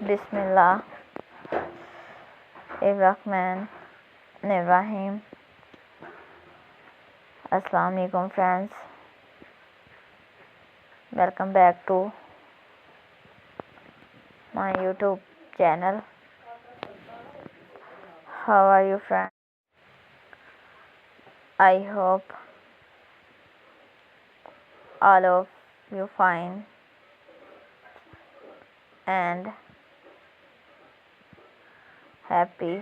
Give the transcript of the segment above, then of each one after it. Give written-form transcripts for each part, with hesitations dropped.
बिस्मिल्लाहिर्रहमानिर्रहीम। अस्सलाम वालेकुम friends, welcome back to my YouTube channel. How are you friends? I hope all of you fine and happy.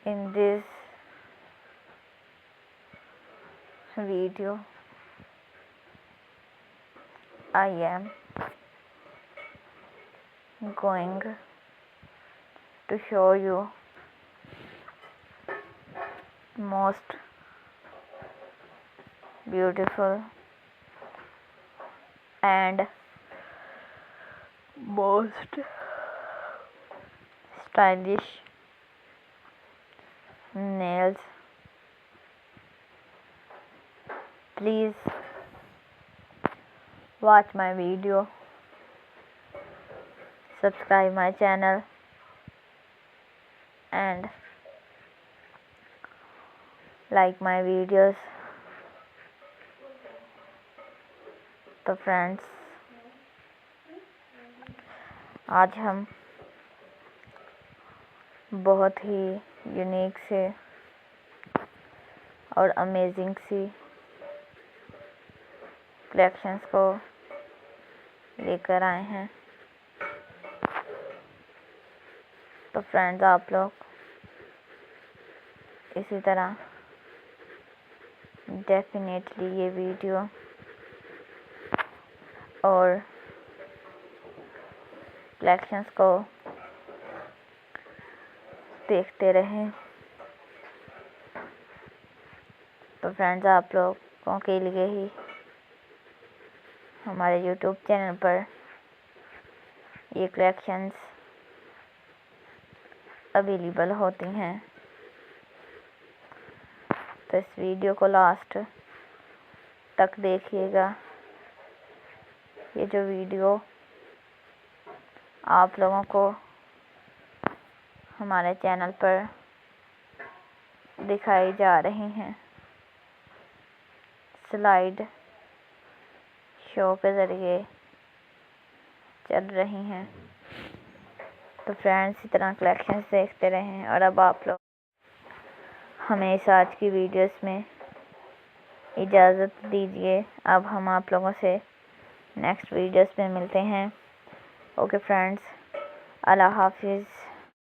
In this video I am going to show you most beautiful and most stylish nails. Please watch my video, subscribe my channel and like my videos. तो friends, आज हम बहुत ही unique से और amazing सी collections को लेकर आए हैं। तो फ्रेंड्स, आप लोग इसी तरह डेफिनेटली ये वीडियो और कलेक्शंस को देखते रहें। तो फ्रेंड्स, आप लोगों के लिए ही हमारे YouTube चैनल पर ये कलेक्शंस अवेलेबल होती हैं। तो इस वीडियो को लास्ट तक देखिएगा। ये जो वीडियो आप लोगों को हमारे चैनल पर दिखाई जा रही हैं, स्लाइड शो के ज़रिए चल रही हैं। तो फ्रेंड्स, इस तरह कलेक्शंस देखते रहें। और अब आप लोग हमें इस आज की वीडियोस में इजाज़त दीजिए। अब हम आप लोगों से नेक्स्ट वीडियोस में मिलते हैं। ओके फ्रेंड्स, अल्लाह हाफिज़।